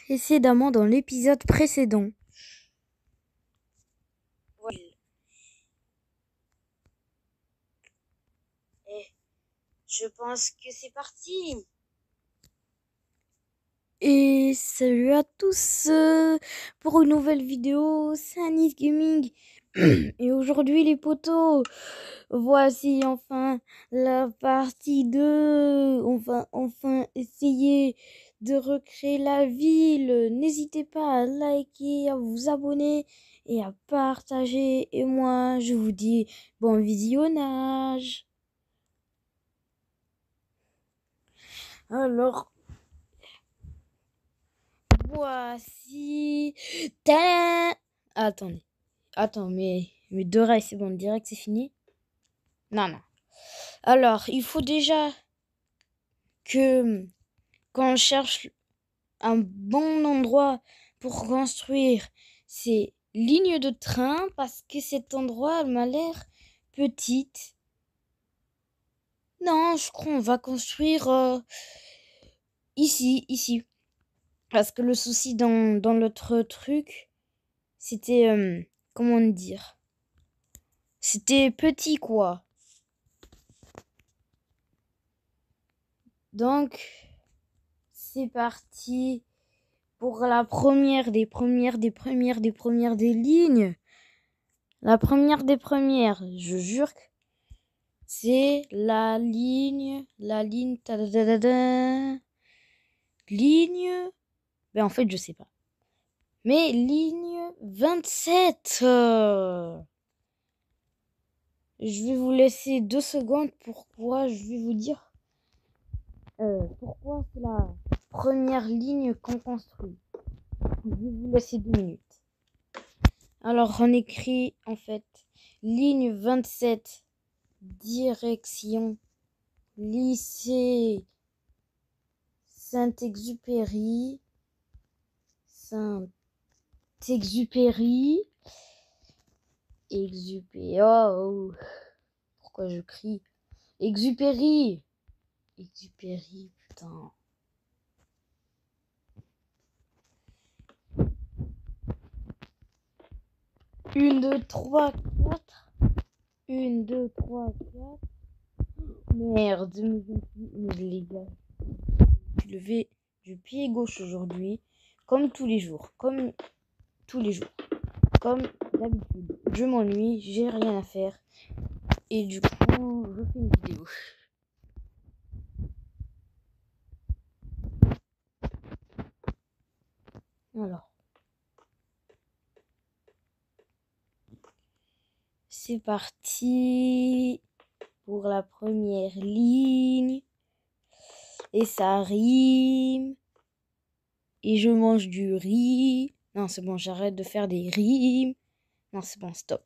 Précédemment dans l'épisode précédent. Et je pense que c'est parti. Et salut à tous pour une nouvelle vidéo, c'est Anis Gaming. Et aujourd'hui les potos, voici enfin la partie 2. On va enfin essayer de recréer la ville. N'hésitez pas à liker, à vous abonner et à partager. Et moi je vous dis bon visionnage. Alors voici. Tadam! Attends, mais deux rails, c'est bon, direct, c'est fini? Non. Alors, il faut déjà que, quand on cherche un bon endroit pour construire ces lignes de train, parce que cet endroit m'a l'air petite. Non, je crois qu'on va construire ici. Parce que le souci dans l'autre truc, c'était, comment dire? C'était petit, quoi. Donc, c'est parti pour la première des lignes. La première des premières, je jure que c'est la ligne, ligne, ben en fait je sais pas. Mais ligne 27. Je vais vous laisser 2 secondes. Pourquoi je vais vous dire pourquoi c'est la première ligne qu'on construit. Je vais vous laisser 2 minutes. Alors on écrit en fait ligne 27, direction lycée Saint-Exupéry. Oh, pourquoi je crie? Exupéry, putain. 1, 2, 3, 4. 1, 2, 3, 4. Merde, mais les gars. Je levé du pied gauche aujourd'hui, comme tous les jours. Comme d'habitude. Je m'ennuie, j'ai rien à faire. Et du coup, je fais une vidéo. Alors. C'est parti pour la première ligne. Et ça rime. Et je mange du riz. Non, c'est bon, j'arrête de faire des rimes. Non, c'est bon, stop.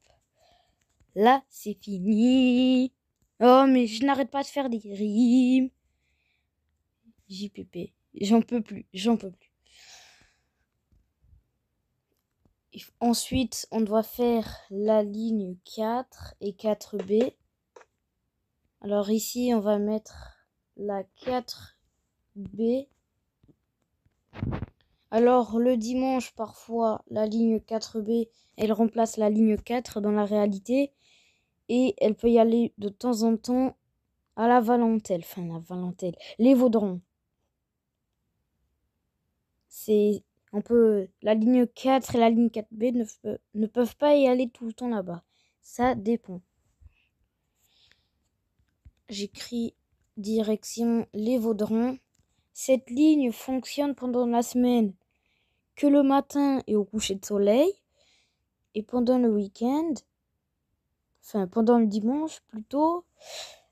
Là, c'est fini. Oh, mais je n'arrête pas de faire des rimes. JPP. J'en peux plus. Ensuite, on doit faire la ligne 4 et 4B. Alors ici, on va mettre la 4B. Alors le dimanche, parfois, la ligne 4B, elle remplace la ligne 4 dans la réalité. Et elle peut y aller de temps en temps à la Valentelle. Les Vaudrons. La ligne 4 et la ligne 4B ne peuvent pas y aller tout le temps là-bas. Ça dépend. J'écris direction les Vaudrons. Cette ligne fonctionne pendant la semaine que le matin et au coucher de soleil. Et pendant le week-end, pendant le dimanche plutôt,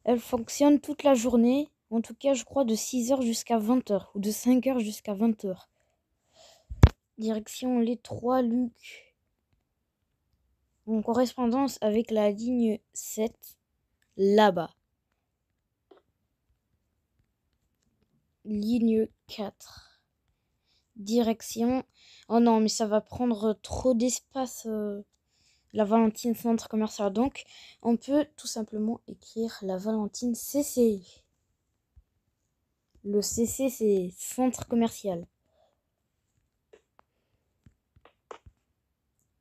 elle fonctionne toute la journée. En tout cas, je crois de 6h jusqu'à 20h ou de 5h jusqu'à 20h. Direction les 3 Lucs. En correspondance avec la ligne 7, là-bas. Ligne 4. Direction... Oh non, mais ça va prendre trop d'espace la Valentine centre commercial. Donc, on peut tout simplement écrire la Valentine CC. Le CC, c'est centre commercial.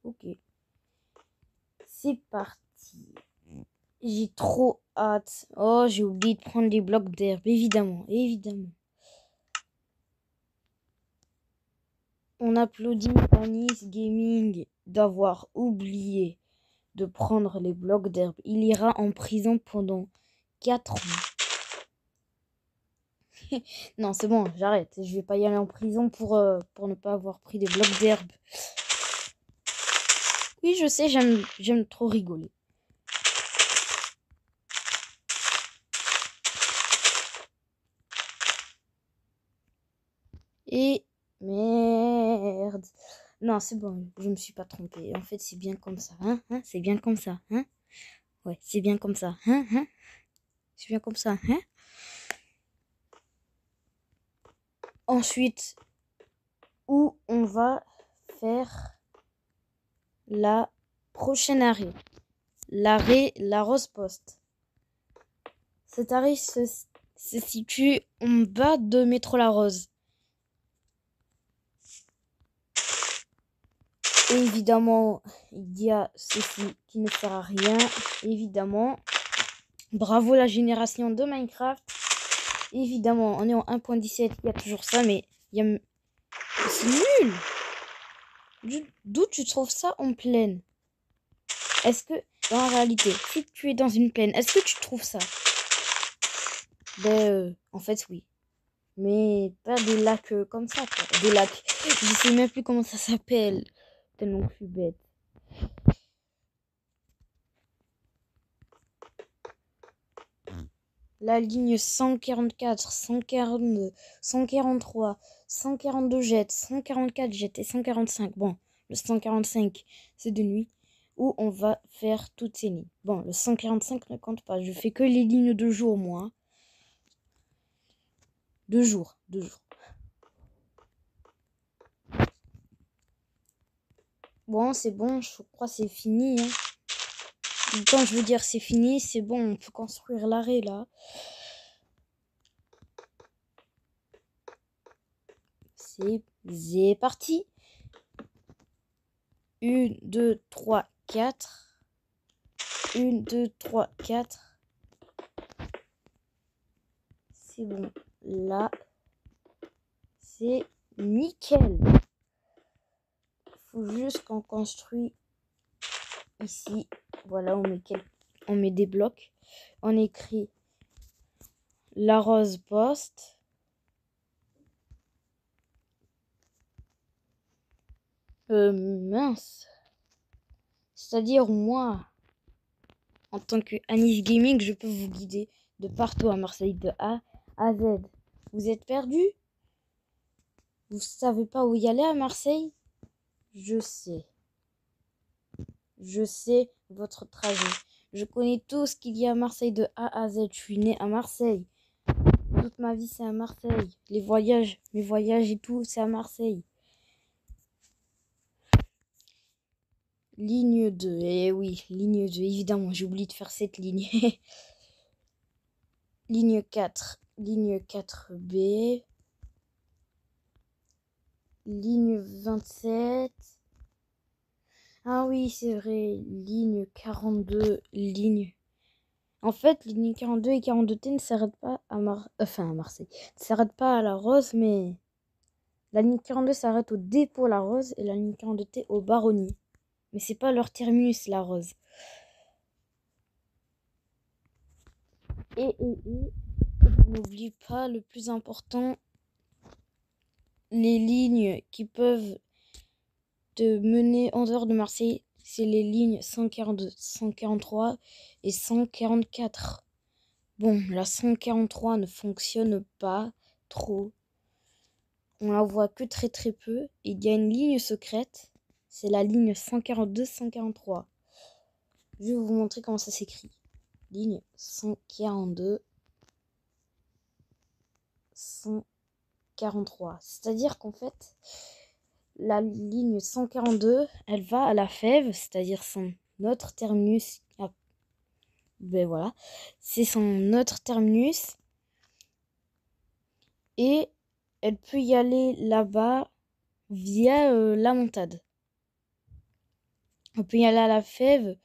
Ok. C'est parti. J'ai trop hâte. Oh, j'ai oublié de prendre les blocs d'herbe. Évidemment, évidemment. On applaudit Anis Gaming d'avoir oublié de prendre les blocs d'herbe. Il ira en prison pendant 4 ans. Non, c'est bon, j'arrête. Je vais pas y aller en prison pour ne pas avoir pris des blocs d'herbe. Oui, je sais, j'aime trop rigoler. Et merde. Non, c'est bon, je me suis pas trompée. En fait, c'est bien comme ça, hein, c'est bien comme ça, hein. Ouais, c'est bien comme ça, hein. C'est bien comme ça, hein. Ensuite, où on va faire la prochaine arrêt. L'arrêt La Rose Poste. Cet arrêt se situe en bas de Métro La Rose. Et évidemment, il y a ceci qui ne sert à rien. Évidemment, bravo la génération de Minecraft. Évidemment, on est en 1.17, il y a toujours ça, mais il y a... C'est nul. D'où tu trouves ça en plaine? Est-ce que, dans la réalité, si tu es dans une plaine, est-ce que tu trouves ça? Ben, en fait, oui. Mais pas des lacs comme ça, quoi. Des lacs. Je sais même plus comment ça s'appelle. Tellement que je suis bête. La ligne 144, 142, 143, 142 jets, 144 jets et 145. Bon, le 145, c'est de nuit. Où on va faire toutes ces lignes. Bon, le 145 ne compte pas. Je fais que les lignes de jour, moi. De jour. Bon, c'est bon, je crois que c'est fini. Hein. Quand je veux dire c'est fini, c'est bon, on peut construire l'arrêt là. C'est parti. 1, 2, 3, 4. 1, 2, 3, 4. C'est bon. Là, c'est nickel. Faut juste qu'on construit ici. Voilà, on met des blocs. On écrit La Rose Poste. Mince. C'est-à-dire moi, en tant que Anis Gaming, je peux vous guider de partout à Marseille, de A à Z. Vous êtes perdu? Vous savez pas où y aller à Marseille? Je sais. Je sais votre trajet. Je connais tout ce qu'il y a à Marseille de A à Z. Je suis né à Marseille. Toute ma vie, c'est à Marseille. Les voyages, mes voyages et tout, c'est à Marseille. Ligne 2. Eh oui, ligne 2. Évidemment, j'ai oublié de faire cette ligne. Ligne 4. Ligne 4B. Ligne 27. Ah oui, c'est vrai. Ligne 42. Ligne. En fait, ligne 42 et 42T ne s'arrêtent pas à Marseille. Ne s'arrêtent pas à La Rose, mais la ligne 42 s'arrête au dépôt La Rose et la ligne 42T au Baronnie. Mais c'est pas leur terminus, La Rose. Et n'oublie pas le plus important, les lignes qui peuvent te mener en dehors de Marseille, c'est les lignes 142, 143 et 144. Bon, la 143 ne fonctionne pas trop. On la voit que très très peu. Il y a une ligne secrète. C'est la ligne 142-143. Je vais vous montrer comment ça s'écrit. Ligne 142 143. C'est-à-dire qu'en fait, la ligne 142, elle va à la fève, c'est-à-dire autre terminus. Ah, ben voilà, c'est son autre terminus. Et elle peut y aller là-bas via la montade. On peut y aller à la fève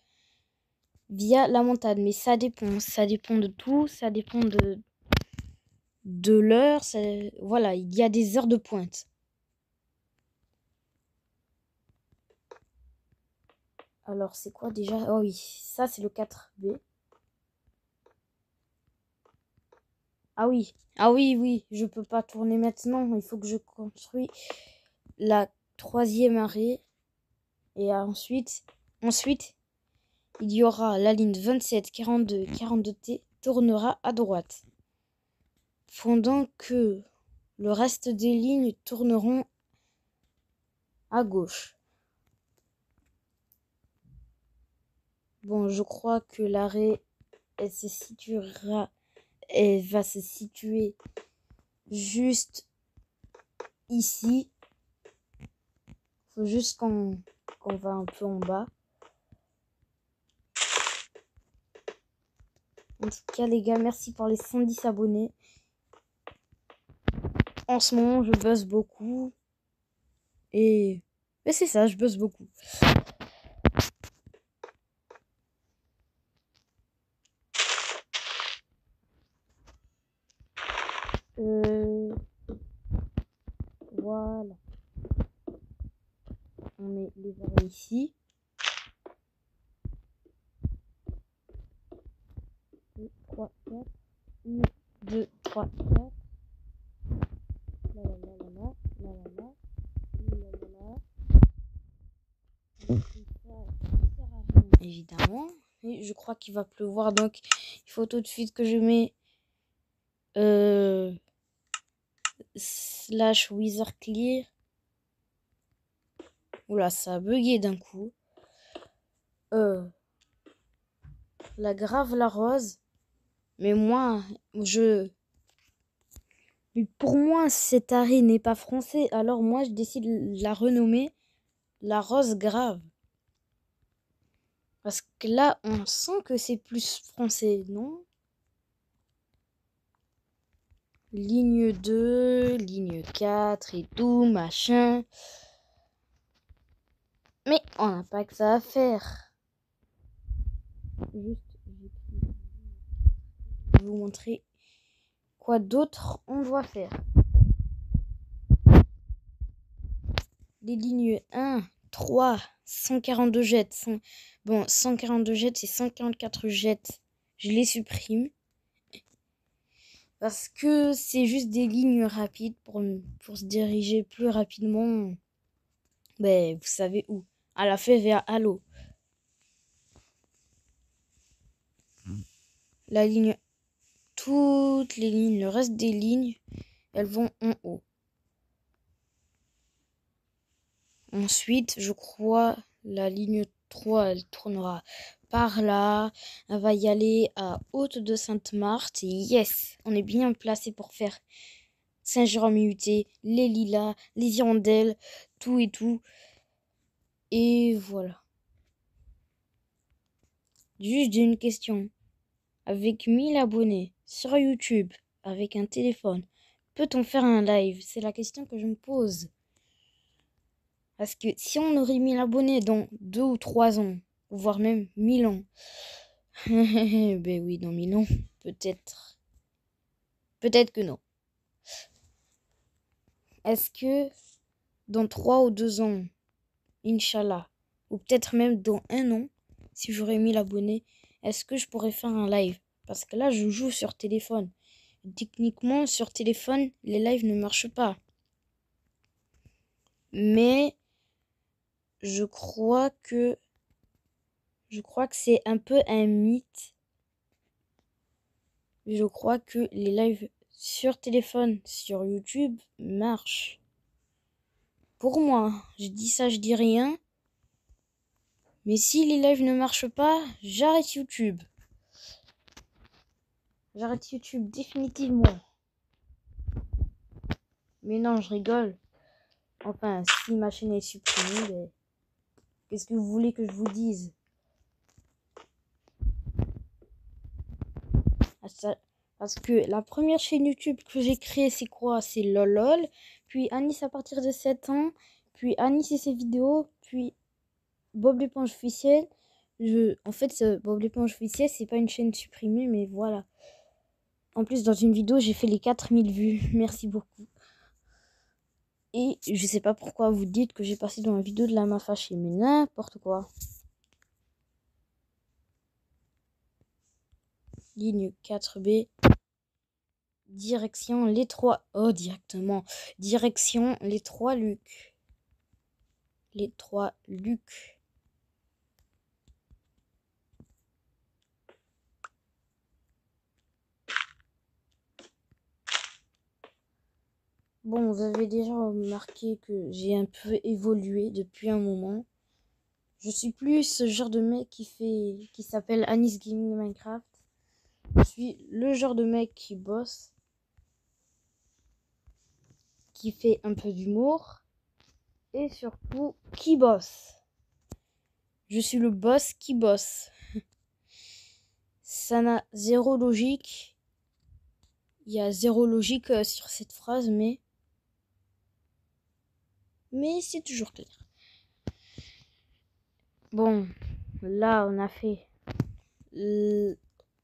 via la montade, mais ça dépend de tout, ça dépend de l'heure, voilà, il y a des heures de pointe. Alors, c'est quoi déjà? Oh oui, ça c'est le 4B. Ah oui, oui, je peux pas tourner maintenant, il faut que je construis la 3e arrêt. Et ensuite, il y aura la ligne 27, 42, 42T tournera à droite. Pendant que le reste des lignes tourneront à gauche. Bon, je crois que l'arrêt, elle va se situer juste ici. Faut juste qu'on va un peu en bas. En tout cas, les gars, merci pour les 110 abonnés. En ce moment, je bosse beaucoup. Et c'est ça, je bosse beaucoup. Voilà. On met les arrêts ici. 2, 3, 4. 1, 2, 3, 4. La la la la la. La la la. La la la. Ça sert à rien, évidemment. Et je crois qu'il va pleuvoir, donc il faut tout de suite que je mets slash wizard clear. Oula, ça a bugué d'un coup. La grave la rose. Mais moi, pour moi, cet arrêt n'est pas français. Alors moi, je décide de la renommer la rose grave. Parce que là, on sent que c'est plus français, non? Ligne 2, ligne 4 et tout, machin. Mais on n'a pas que ça à faire. Juste, je vais vous montrer quoi d'autre on doit faire. Les lignes 1, 3, 142 jets. 142 jets et 144 jets. Je les supprime. Parce que c'est juste des lignes rapides pour se diriger plus rapidement. Ben, vous savez où? À la fève et à l'eau. La ligne, toutes les lignes, le reste des lignes, elles vont en haut. Ensuite, je crois, la ligne 3, elle tournera par là. Elle va y aller à Haute de Sainte-Marthe. Et yes, on est bien placé pour faire Saint-Jérôme-UT, les Lilas, les Hirondelles, tout et tout. Et voilà. Juste j'ai une question. Avec 1000 abonnés sur YouTube, avec un téléphone, peut-on faire un live? C'est la question que je me pose. Parce que si on aurait 1000 abonnés dans 2 ou 3 ans, voire même 1000 ans, ben oui, dans 1000 ans, peut-être. Peut-être que non. Est-ce que dans 3 ou 2 ans, Inch'Allah, ou peut-être même dans 1 an, si j'aurais 1000 abonnés, est-ce que je pourrais faire un live? Parce que là, je joue sur téléphone. Techniquement, sur téléphone, les lives ne marchent pas. Mais je crois que c'est un peu un mythe. Je crois que les lives sur téléphone, sur YouTube, marchent. Pour moi, je dis ça, je dis rien. Mais si les lives ne marchent pas, j'arrête YouTube. J'arrête YouTube définitivement. Mais non, je rigole. Enfin, si ma chaîne est supprimée, qu'est-ce que vous voulez que je vous dise? Parce que la première chaîne YouTube que j'ai créée, c'est quoi? C'est LOLOL. Puis Anis à partir de 7 ans. Puis Anis et ses vidéos. Puis Bob l'éponge officiel. En fait, Bob l'éponge officiel, c'est pas une chaîne supprimée, mais voilà. En plus, dans une vidéo, j'ai fait les 4000 vues. Merci beaucoup. Et je sais pas pourquoi vous dites que j'ai passé dans la vidéo de la main fâchée, mais n'importe quoi. Ligne 4B. Direction les 3... Oh, directement. Direction les 3 Lucs. Les 3 Lucs. Bon, vous avez déjà remarqué que j'ai un peu évolué depuis un moment. Je suis plus ce genre de mec qui s'appelle Anis Gaming Minecraft. Je suis le genre de mec qui bosse, qui fait un peu d'humour et surtout qui bosse. Je suis le boss qui bosse. Ça n'a zéro logique. Il y a zéro logique sur cette phrase, mais c'est toujours clair. Bon, là on a fait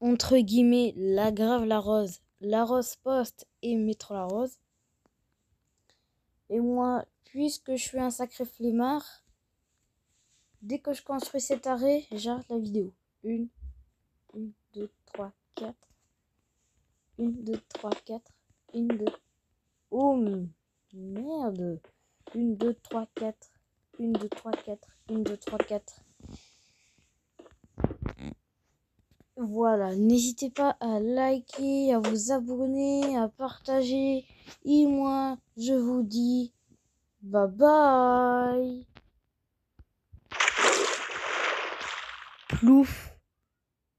entre guillemets la grave la rose post et métro la rose. Et moi, puisque je suis un sacré flemmard, dès que je construis cet arrêt, j'arrête la vidéo. 1, 2, 3, 4. 1, 2, 3, 4. 1, 2. Oh merde. 1, 2, 3, 4. 1, 2, 3, 4. 1, 2, 3, 4. Voilà, n'hésitez pas à liker, à vous abonner, à partager. Et moi, je vous dis bye bye. Plouf.